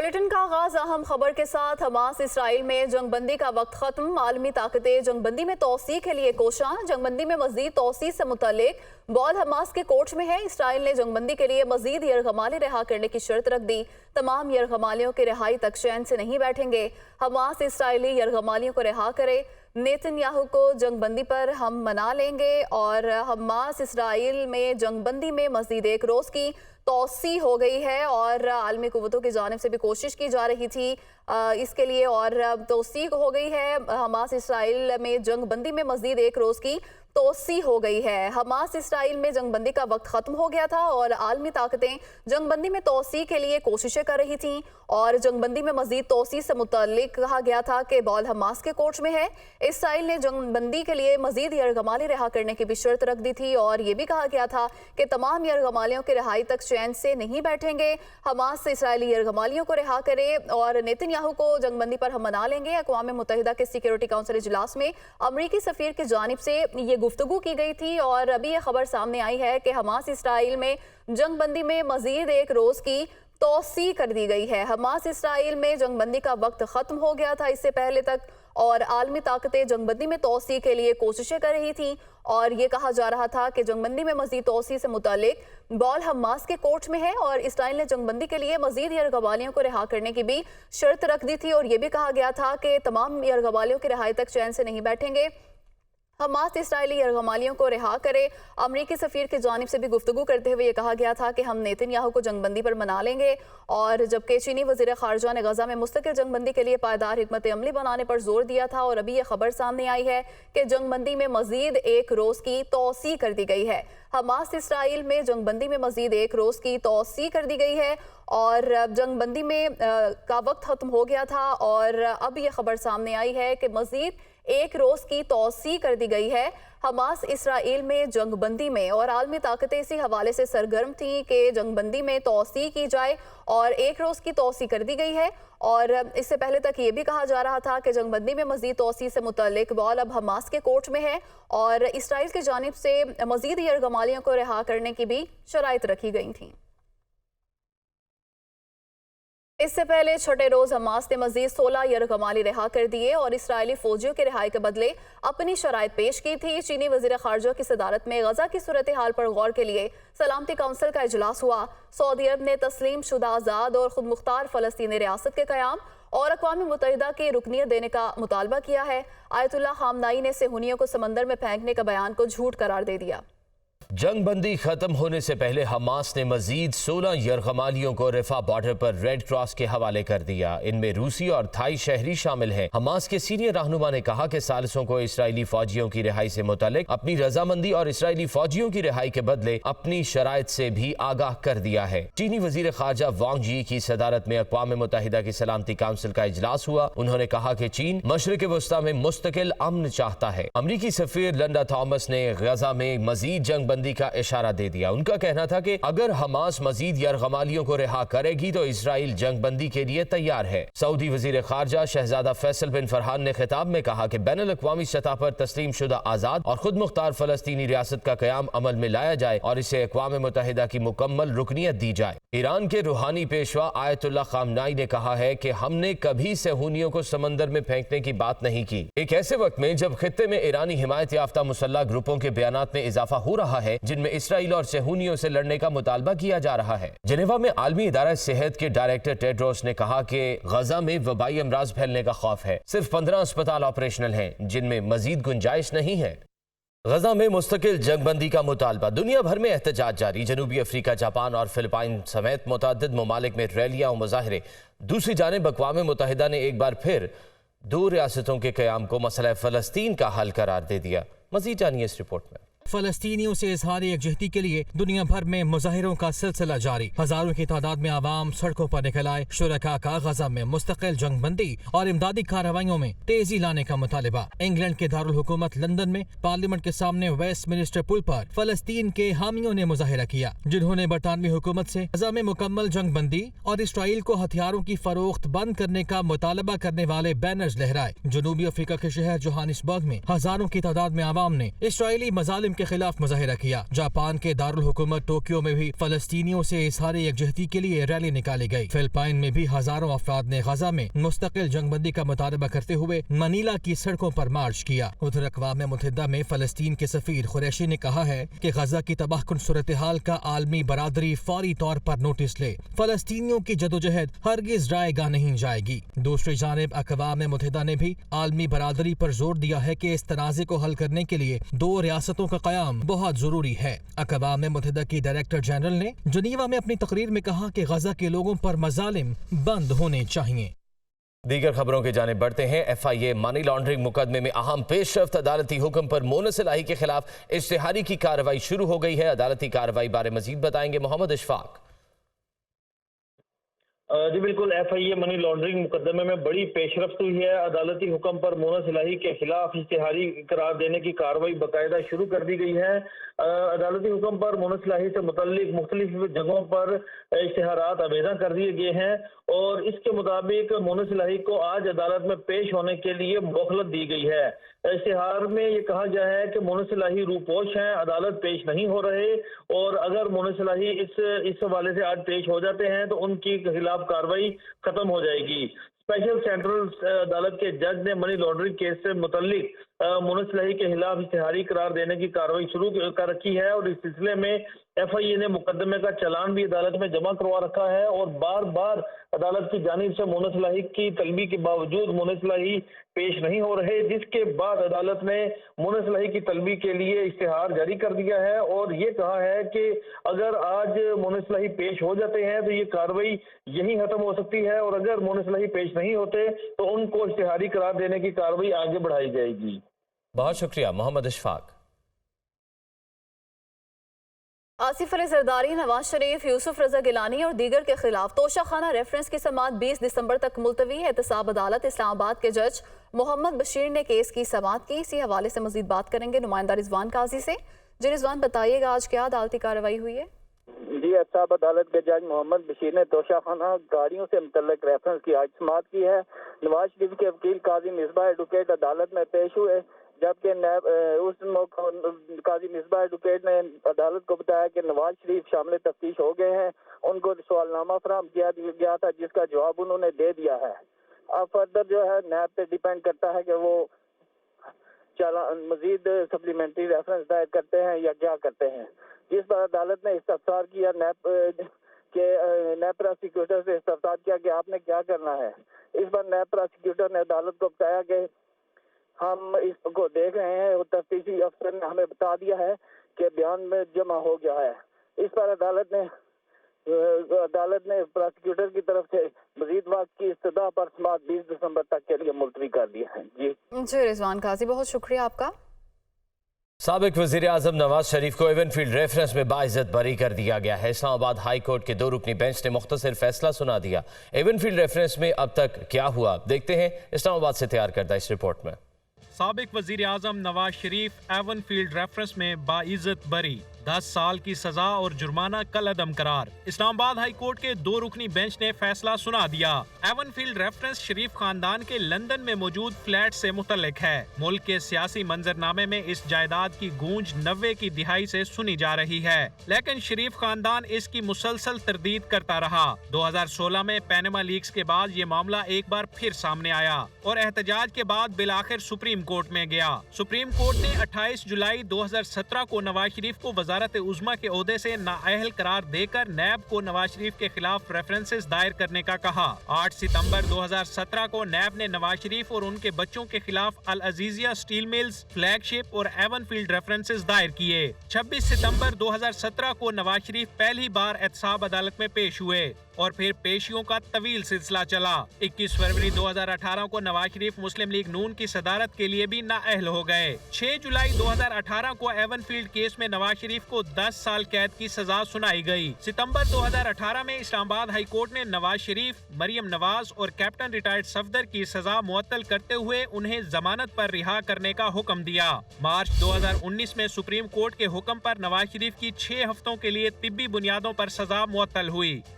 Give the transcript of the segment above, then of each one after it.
Bulletin کا آغاز اہم خبر کے ساتھ۔ حماس اسرائیل میں جنگ بندی کا وقت ختم، عالمی طاقتیں جنگ بندی میں توسیع کے لیے کوشاں۔ جنگ بندی میں مزید توسیع سے متعلق بال حماس کے کورٹ میں ہے۔ اسرائیل نے جنگ بندی کے لیے مزید یرغمالی رہا کرنے کی شرط رکھ دی۔ تمام یرغمالیوں کی رہائی تک چین سے نہیں بیٹھیں گے۔ حماس اسرائیلی یرغمالیوں کو رہا کرے، نیتن یاہو کو جنگ بندی پر ہم منا لیں گے۔ اور حماس اسرائیل میں جنگ بندی میں مزید ایک روز کی توسیع ہو گئی ہے اور عالمی قوتوں کی جانب سے بھی کوشش کی جا رہی تھی اس کے لیے، اور توسیع ہو گئی ہے۔ حماس اسرائیل میں جنگ بندی میں مزید ایک روز کی توسیع ہو گئی ہے۔ حماس اسرائیل میں جنگ بندی کا وقت ختم ہو گیا تھا اور عالمی طاقتیں جنگ بندی میں توسیع کے لیے کوششیں کر رہی تھیں، اور جنگ بندی میں مزید توسیع سے متعلق کہا گیا تھا کہ بال حماس کے کورٹ میں ہے۔ اسرائیل نے جنگ بندی کے لیے مزید یرغمالی رہا کرنے کی بھی شرط رکھ دی تھی، اور یہ بھی کہا گیا تھا کہ تمام یرغمالیوں کی رہائی تک چین سے نہیں بیٹھیں گے۔ حماس اسرائیلی یرغمالیوں کو رہا کرے اور نیتن یاہو کو جنگ بندی پر ہم منا لیں گے۔ اقوام متحدہ کے سیکیورٹی کونسل اجلاس میں امریکی سفیر کی جانب سے یہ گفتگو کی گئی تھی، اور ابھی یہ خبر سامنے آئی ہے کہ حماس اسرائیل میں جنگ بندی میں مزید ایک روز کی توسیع کر دی گئی ہے۔ حماس اسرائیل میں جنگ بندی کا وقت ختم ہو گیا تھا اس سے پہلے تک، اور عالمی طاقتیں جنگ بندی میں توسیع کے لیے کوششیں کر رہی تھیں، اور یہ کہا جا رہا تھا کہ جنگ بندی میں مزید توسیع سے متعلق بال حماس کے کورٹ میں ہے، اور اسرائیل نے جنگ بندی کے لیے مزید یرغمالیوں کو رہا کرنے کی بھی شرط رکھ دی تھی، اور یہ بھی کہا گیا تھا کہ تمام یرغمالیوں کی رہائی تک چین سے نہیں بیٹھیں گے۔ حماس اسرائیلی یرغمالیوں کو رہا کرے، امریکی سفیر کی جانب سے بھی گفتگو کرتے ہوئے یہ کہا گیا تھا کہ ہم نیتن یاہو کو جنگ بندی پر منا لیں گے، اور جبکہ چینی وزیر خارجہ نے غزہ میں مستقل جنگ بندی کے لیے پائیدار حکمت عملی بنانے پر زور دیا تھا، اور ابھی یہ خبر سامنے آئی ہے کہ جنگ بندی میں مزید ایک روز کی توسیع کر دی گئی ہے۔ حماس اسرائیل میں جنگ بندی میں مزید ایک روز کی توسیع کر دی گئی ہے، اور جنگ بندی میں کا وقت ختم ہو گیا تھا، اور اب یہ خبر سامنے آئی ہے کہ مزید ایک روز کی توسیع کر دی گئی ہے حماس اسرائیل میں جنگ بندی میں، اور عالمی طاقتیں اسی حوالے سے سرگرم تھیں کہ جنگ بندی میں توسیع کی جائے، اور ایک روز کی توسیع کر دی گئی ہے۔ اور اس سے پہلے تک یہ بھی کہا جا رہا تھا کہ جنگ بندی میں مزید توسیع سے متعلق بال اب حماس کے کورٹ میں ہے، اور اسرائیل کی جانب سے مزید یرغمالیوں کو رہا کرنے کی بھی شرائط رکھی گئی تھیں۔ اس سے پہلے چھٹے روز حماس نے مزید 16 یرغمالی رہا کر دیے اور اسرائیلی فوجیوں کی رہائی کے بدلے اپنی شرائط پیش کی تھی۔ چینی وزیر خارجہ کی صدارت میں غزہ کی صورتحال پر غور کے لیے سلامتی کونسل کا اجلاس ہوا۔ سعودی عرب نے تسلیم شدہ آزاد اور خود مختار فلسطینی ریاست کے قیام اور اقوام متحدہ کی رکنیت دینے کا مطالبہ کیا ہے۔ آیت اللہ خامنائی نے صہیونیوں کو سمندر میں پھینکنے کا بیان کو جھوٹ قرار دے دیا۔ جنگ بندی ختم ہونے سے پہلے حماس نے مزید 16 یرغمالیوں کو رفح بارڈر پر ریڈ کراس کے حوالے کر دیا۔ ان میں روسی اور تھائی شہری شامل ہیں۔ حماس کے سینئر رہنما نے کہا کہ ثالثوں کو اسرائیلی فوجیوں کی رہائی سے متعلق اپنی رضامندی اور اسرائیلی فوجیوں کی رہائی کے بدلے اپنی شرائط سے بھی آگاہ کر دیا ہے۔ چینی وزیر خارجہ وانگ جی کی صدارت میں اقوام متحدہ کی سلامتی کونسل کا اجلاس ہوا۔ انہوں نے کہا کہ چین مشرق وسطی میں مستقل امن چاہتا ہے۔ امریکی سفیر لنڈا تھامس نے غزہ میں مزید جنگ بندی کا اشارہ دے دیا۔ ان کا کہنا تھا کہ اگر حماس مزید یرغمالیوں کو رہا کرے گی تو اسرائیل جنگ بندی کے لیے تیار ہے۔ سعودی وزیر خارجہ شہزادہ فیصل بن فرحان نے خطاب میں کہا کہ بین الاقوامی سطح پر تسلیم شدہ آزاد اور خود مختار فلسطینی ریاست کا قیام عمل میں لایا جائے اور اسے اقوام متحدہ کی مکمل رکنیت دی جائے۔ ایران کے روحانی پیشوا آیت اللہ خامنائی نے کہا ہے کہ ہم نے کبھی صہیونیوں کو سمندر میں پھینکنے کی بات نہیں کی۔ ایک ایسے وقت میں جب خطے میں ایرانی حمایت یافتہ مسلح گروپوں کے بیانات میں اضافہ ہو رہا ہے جن میں اسرائیل اور صہیونیوں سے لڑنے کا مطالبہ کیا جا رہا ہے۔ جنیوا میں عالمی ادارہ صحت کے ڈائریکٹر ٹیڈروس نے کہا کہ غزہ میں وبائی امراض پھیلنے کا خوف ہے۔ صرف 15 اسپتال آپریشنل ہیں جن میں مزید گنجائش نہیں ہے۔ غزہ میں مستقل جنگ بندی کا مطالبہ۔ دنیا بھر میں احتجاج جاری۔ جنوبی افریقہ، جاپان اور فلپائن سمیت متعدد ممالک میں ریلیاں اور مظاہرے۔ دوسری جانب اقوام متحدہ نے ایک بار پھر 2 ریاستوں کے قیام کو مسئلہ فلسطین کا حل قرار دے دیا۔ مزید جانیے اس رپورٹ میں۔ فلسطینیوں سے اظہار یکجہتی کے لیے دنیا بھر میں مظاہروں کا سلسلہ جاری۔ ہزاروں کی تعداد میں عوام سڑکوں پر نکل آئے۔ شرکاء کا غزہ میں مستقل جنگ بندی اور امدادی کارروائیوں میں تیزی لانے کا مطالبہ۔ انگلینڈ کے دارالحکومت لندن میں پارلیمنٹ کے سامنے ویسٹ منسٹر پل پر فلسطین کے حامیوں نے مظاہرہ کیا، جنہوں نے برطانوی حکومت سے غزہ میں مکمل جنگ بندی اور اسرائیل کو ہتھیاروں کی فروخت بند کرنے کا مطالبہ کرنے والے بینرز لہرائے۔ جنوبی افریقہ کے شہر جوہانسبرگ میں ہزاروں کی تعداد میں عوام نے اسرائیلی مظالم کے خلاف مظاہرہ کیا۔ جاپان کے دارالحکومت ٹوکیو میں بھی فلسطینیوں سے اظہار یکجہتی کے لیے ریلی نکالی گئی۔ فلپائن میں بھی ہزاروں افراد نے غزہ میں مستقل جنگ بندی کا مطالبہ کرتے ہوئے منیلا کی سڑکوں پر مارچ کیا۔ ادھر اقوام متحدہ میں فلسطین کے سفیر قریشی نے کہا ہے کہ غزہ کی تباہ کن صورتحال کا عالمی برادری فوری طور پر نوٹس لے۔ فلسطینیوں کی جدوجہد ہرگز رائے گاہ نہیں جائے گی۔ دوسری جانب اقوام متحدہ نے بھی عالمی برادری پر زور دیا ہے کہ اس تنازع کو حل کرنے کے لیے دو ریاستوں کا قیام بہت ضروری ہے۔ اقوام متحدہ کی ڈائریکٹر جنرل نے جنیوا میں اپنی تقریر میں کہا کہ غزہ کے لوگوں پر مظالم بند ہونے چاہیے۔ دیگر خبروں کی جانب بڑھتے ہیں۔ ایف آئی اے منی لانڈرنگ مقدمے میں اہم پیش رفت، عدالتی حکم پر مونس الہی کے خلاف اشتہاری کی کارروائی شروع ہو گئی ہے۔ عدالتی کارروائی بارے مزید بتائیں گے محمد اشفاق۔ جی بالکل، ایف آئی اے منی لانڈرنگ مقدمے میں بڑی پیش رفت ہوئی ہے۔ عدالتی حکم پر مونس الہی کے خلاف اشتہاری قرار دینے کی کارروائی باقاعدہ شروع کر دی گئی ہے۔ عدالتی حکم پر مونس الہی سے متعلق مختلف جگہوں پر اشتہارات آویزاں کر دیے گئے ہیں اور اس کے مطابق مونس الہی کو آج عدالت میں پیش ہونے کے لیے مہلت دی گئی ہے۔ اشتہار میں یہ کہا گیا ہے کہ مونس الہی روپوش ہیں، عدالت پیش نہیں ہو رہے، اور اگر مونس الہی اس حوالے سے آج پیش ہو جاتے ہیں تو ان کی خلاف کارروائی ختم ہو جائے گی۔ اسپیشل سینٹرل عدالت کے جج نے منی لانڈرنگ کیس سے متعلق مونس الہی کے خلاف اشتہاری قرار دینے کی کارروائی شروع کر رکھی ہے، اور اس سلسلے میں ایف آئی اے نے مقدمے کا چلان بھی عدالت میں جمع کروا رکھا ہے، اور بار بار عدالت کی جانب سے مونس الہی کی طلبی کے باوجود مونس الہی پیش نہیں ہو رہے، جس کے بعد عدالت نے مونس الہی کی طلبی کے لیے اشتہار جاری کر دیا ہے اور یہ کہا ہے کہ اگر آج مونس الہی پیش ہو جاتے ہیں تو یہ کارروائی یہی ختم ہو سکتی ہے، اور اگر مونس الہی پیش نہیں ہوتے تو ان کو اشتہاری قرار دینے کی کارروائی آگے بڑھائی جائے گی۔ بہت شکریہ محمد اشفاق۔ آصف علی زرداری، نواز شریف، یوسف رضا گیلانی اور دیگر کے خلاف توشہ خانہ ریفرنس کی سماعت 20 دسمبر تک ملتوی ہے۔ احتساب عدالت اسلام آباد کے جج محمد بشیر نے کیس کی سماعت کی۔ اسی حوالے سے مزید بات کریں گے نمائندہ رضوان قاضی سے۔ جی رضوان، بتائیے گا آج کیا عدالتی کارروائی ہوئی ہے؟ جی، احتساب عدالت کے جج محمد بشیر نے توشہ خانہ گاڑیوں سے متعلق ریفرنس کی آج سماعت کی ہے۔ نواز شریف کے وکیل قاضی مصباح ایڈوکیٹ عدالت میں پیش ہوئے، جبکہ اس موقع قاضی مصباح ایڈوکیٹ نے عدالت کو بتایا کہ نواز شریف شامل تفتیش ہو گئے ہیں، ان کو سوال نامہ فراہم کیا گیا تھا جس کا جواب انہوں نے دے دیا ہے۔ اب فردر جو ہے نیب پہ ڈیپینڈ کرتا ہے کہ وہ مزید سپلیمنٹری ریفرنس دائر کرتے ہیں یا کیا کرتے ہیں، جس پر عدالت نے استفسار کیا نیب پراسیکیوٹر سے استفسار کیا کہ آپ نے کیا کرنا ہے۔ اس پر نیب پراسیکیوٹر نے عدالت کو بتایا کہ ہم اس کو دیکھ رہے ہیں، تفتیشی افسر نے ہمیں بتا دیا ہے کہ بیان میں جمع ہو گیا ہے۔ اس پر عدالت نے پراسیکیوٹر کی طرف سے مزید وقت کی استدعا پر سماعت 20 دسمبر تک کے لیے ملتوی کر دیا ہے۔ جی رضوان قاضی، بہت شکریہ آپ کا۔ سابق وزیر اعظم نواز شریف کو ایون فیلڈ ریفرنس میں باعزت بری کر دیا گیا ہے۔ اسلام آباد ہائی کورٹ کے 2 رکنی بینچ نے مختصر فیصلہ سنا دیا۔ ایون فیلڈ ریفرنس میں اب تک کیا ہوا، دیکھتے ہیں اسلام آباد سے تیار کردہ اس رپورٹ میں۔ سابق وزیر اعظم Nawaz Sharif even field reference میں باعزت بری، 10 سال کی سزا اور جرمانہ کالعدم قرار۔ اسلام آباد ہائی کورٹ کے 2 رکنی بینچ نے فیصلہ سنا دیا۔ ایون فیلڈ ریفرنس شریف خاندان کے لندن میں موجود فلیٹ سے متعلق ہے۔ ملک کے سیاسی منظرنامے میں اس جائیداد کی گونج 90 کی دہائی سے سنی جا رہی ہے، لیکن شریف خاندان اس کی مسلسل تردید کرتا رہا۔ 2016 میں پینما لیکس کے بعد یہ معاملہ ایک بار پھر سامنے آیا اور احتجاج کے بعد بالآخر سپریم کورٹ میں گیا۔ سپریم کورٹ نے 28 جولائی 2017 کو نواز شریف کو وزارت عظمیٰ کے عہدے سے نااہل قرار دے کر نیب کو نواز شریف کے خلاف ریفرنسز دائر کرنے کا کہا۔ 8 ستمبر 2017 کو نیب نے نواز شریف اور ان کے بچوں کے خلاف العزیزیہ سٹیل ملز، فلیگ شپ اور ایون فیلڈ ریفرنسز دائر کیے۔ 26 ستمبر 2017 کو نواز شریف پہلی بار احتساب عدالت میں پیش ہوئے اور پھر پیشیوں کا طویل سلسلہ چلا۔ 21 فروری 2018 کو نواز شریف مسلم لیگ نون کی صدارت کے لیے بھی نااہل ہو گئے۔ 6 جولائی 2018 کو ایون فیلڈ کیس میں نواز شریف کو 10 سال قید کی سزا سنائی گئی۔ ستمبر 2018 میں اسلام آباد ہائی کورٹ نے نواز شریف، مریم نواز اور کیپٹن ریٹائرڈ صفدر کی سزا معطل کرتے ہوئے انہیں ضمانت پر رہا کرنے کا حکم دیا۔ مارچ 2019 میں سپریم کورٹ کے حکم پر نواز شریف کی 6 ہفتوں کے لیے طبی بنیادوں پر سزا معطل ہوئی۔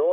9